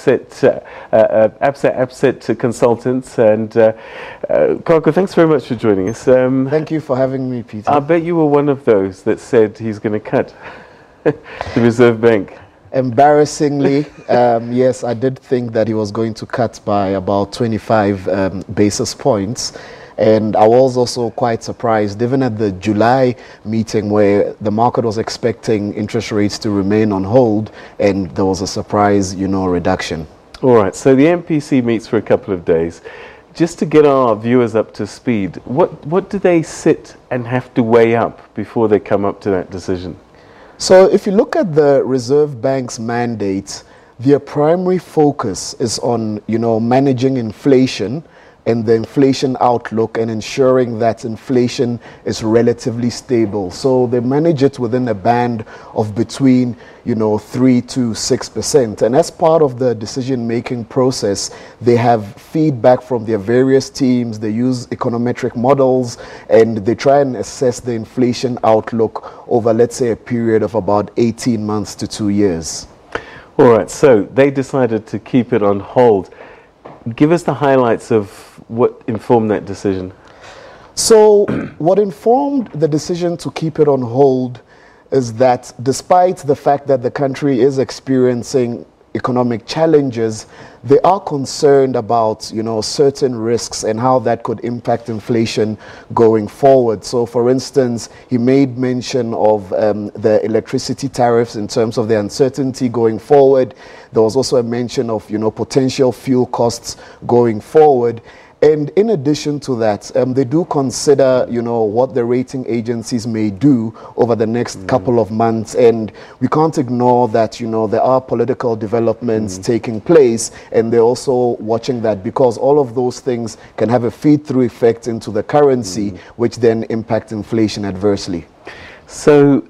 Absa Asset Consultants. And Kako, thanks very much for joining us. Thank you for having me, Peter. I bet you were one of those that said he's going to cut the Reserve Bank. Embarrassingly, yes, I did think that he was going to cut by about 25 basis points. And I was also quite surprised, even at the July meeting where the market was expecting interest rates to remain on hold, and there was a surprise, reduction. All right, so the MPC meets for a couple of days. Just to get our viewers up to speed, what do they sit and have to weigh up before they come up to that decision? So if you look at the Reserve Bank's mandate, their primary focus is on, managing inflation and the inflation outlook and ensuring that inflation is relatively stable. So they manage it within a band of between, 3 to 6%. And as part of the decision-making process, they have feedback from their various teams. They use econometric models, and they try and assess the inflation outlook over, let's say, a period of about 18 months to 2 years. All right, so they decided to keep it on hold. Give us the highlights of what informed that decision. So what informed the decision to keep it on hold is that despite the fact that the country is experiencing economic challenges, they are concerned about, certain risks and how that could impact inflation going forward. So, for instance, he made mention of the electricity tariffs in terms of the uncertainty going forward. There was also a mention of, potential fuel costs going forward. And in addition to that, they do consider, what the rating agencies may do over the next couple of months. And we can't ignore that, there are political developments taking place, and they're also watching that because all of those things can have a feed-through effect into the currency, which then impact inflation adversely. So,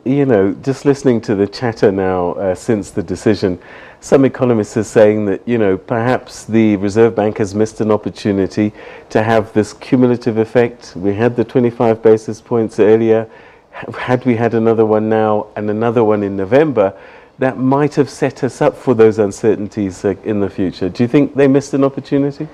just listening to the chatter now since the decision, some economists are saying that, perhaps the Reserve Bank has missed an opportunity to have this cumulative effect. We had the 25 basis points earlier. Had we had another one now and another one in November, that might have set us up for those uncertainties in the future. Do you think they missed an opportunity?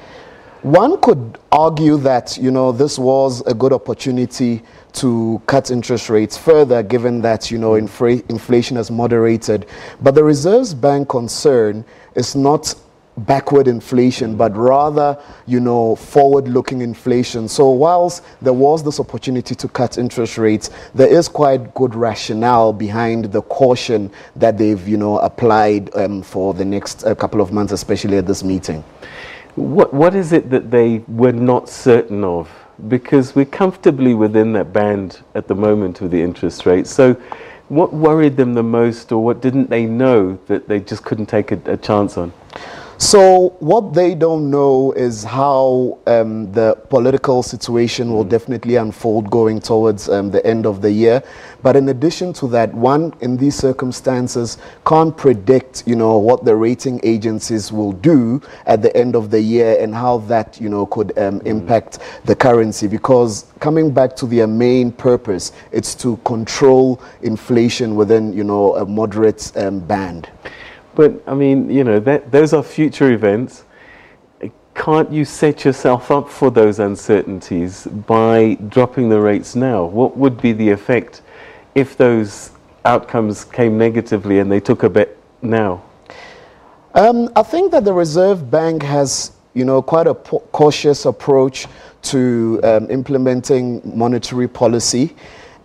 One could argue that, this was a good opportunity to cut interest rates further, given that, inflation has moderated. But the Reserve Bank concern is not backward inflation, but rather, forward-looking inflation. So whilst there was this opportunity to cut interest rates, there is quite good rationale behind the caution that they've, applied for the next couple of months, especially at this meeting. What is it that they were not certain of? Because we're comfortably within that band at the moment with the interest rates. So what worried them the most, or what didn't they know that they just couldn't take a chance on? So what they don't know is how the political situation will definitely unfold going towards the end of the year. But in addition to that, one, in these circumstances, can't predict, what the rating agencies will do at the end of the year and how that, could impact the currency. Because coming back to their main purpose, it's to control inflation within, a moderate band. But, I mean, those are future events. Can't you set yourself up for those uncertainties by dropping the rates now? What would be the effect if those outcomes came negatively and they took a bet now? I think that the Reserve Bank has, quite a cautious approach to implementing monetary policy.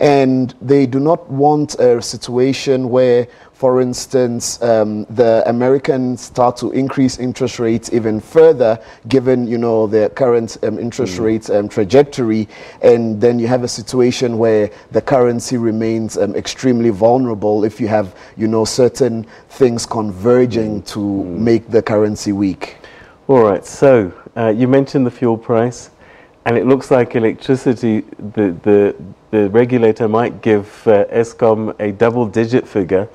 And they do not want a situation where, for instance, the Americans start to increase interest rates even further, given, the current interest rate trajectory. And then you have a situation where the currency remains extremely vulnerable if you have, certain things converging to make the currency weak. All right. So you mentioned the fuel price. And it looks like electricity, the regulator might give Eskom a double-digit figure.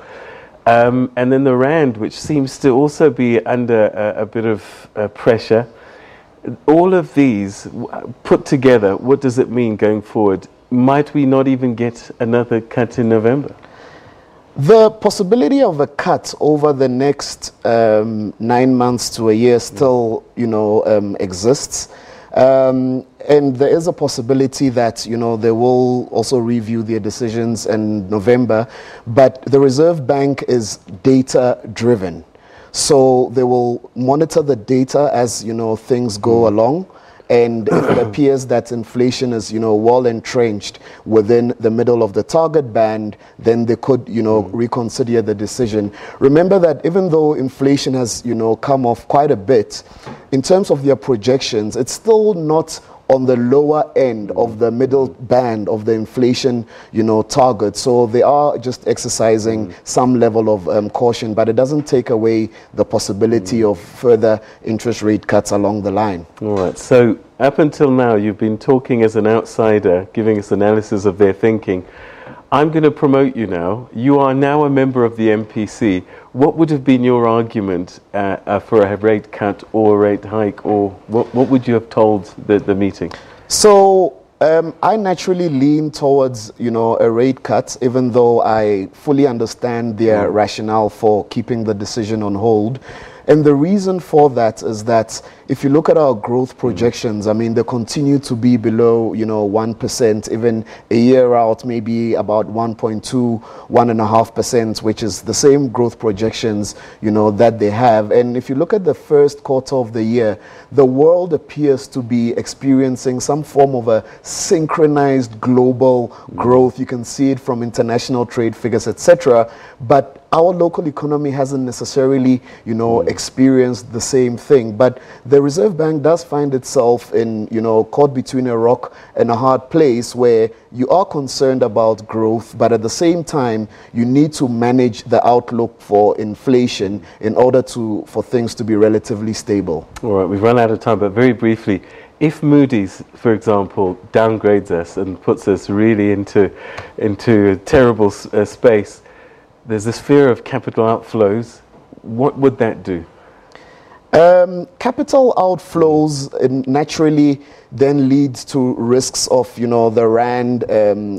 And then the rand, which seems to also be under a bit of pressure. All of these put together, what does it mean going forward? Might we not even get another cut in November? The possibility of a cut over the next 9 months to a year still, exists. And there is a possibility that, they will also review their decisions in November. But the Reserve Bank is data-driven. So they will monitor the data as, things go along. And if it appears that inflation is, well entrenched within the middle of the target band, then they could, reconsider the decision. Remember that even though inflation has, come off quite a bit, in terms of their projections, it's still not on the lower end of the middle band of the inflation, target. So they are just exercising some level of caution, but it doesn't take away the possibility of further interest rate cuts along the line. All right. So up until now, you've been talking as an outsider, giving us analysis of their thinking. I'm going to promote you now. You are now a member of the MPC. What would have been your argument for a rate cut or a rate hike, or what would you have told the meeting? So I naturally lean towards, a rate cut, even though I fully understand their rationale for keeping the decision on hold. And the reason for that is that if you look at our growth projections, I mean, they continue to be below, 1%, even a year out, maybe about 1.2, 1.5%, which is the same growth projections, that they have. And if you look at the first quarter of the year, the world appears to be experiencing some form of a synchronized global growth. You can see it from international trade figures, etc. But our local economy hasn't necessarily, experienced the same thing. But the Reserve Bank does find itself in, caught between a rock and a hard place where you are concerned about growth, but at the same time, you need to manage the outlook for inflation in order for things to be relatively stable. All right, we've run out of time, but very briefly, if Moody's, for example, downgrades us and puts us really into a terrible space, there's this fear of capital outflows. What would that do? Capital outflows naturally then leads to risks of, the rand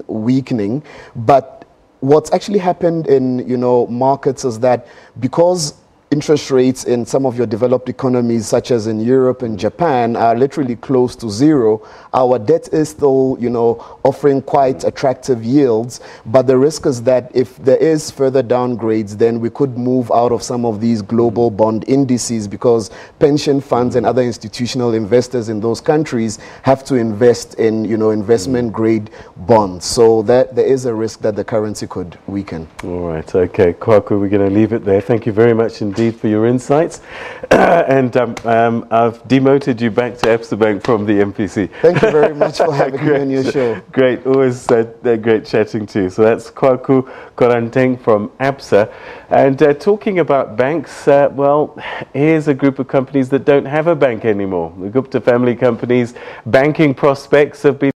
weakening. But what's actually happened in, markets is that because interest rates in some of your developed economies, such as in Europe and Japan, are literally close to zero, our debt is still, offering quite attractive yields. But the risk is that if there is further downgrades, then we could move out of some of these global bond indices, because pension funds and other institutional investors in those countries have to invest in, investment grade bonds. So that there is a risk that the currency could weaken. All right. Okay. Kwaku, we're going to leave it there. Thank you very much indeed for your insights. And I've demoted you back to Absa Bank from the MPC. Thank you very much for having me on your show. Great. Always great chatting to you. So that's Kwaku Koranteng from Absa. And talking about banks, well, here's a group of companies that don't have a bank anymore. The Gupta family companies' banking prospects have been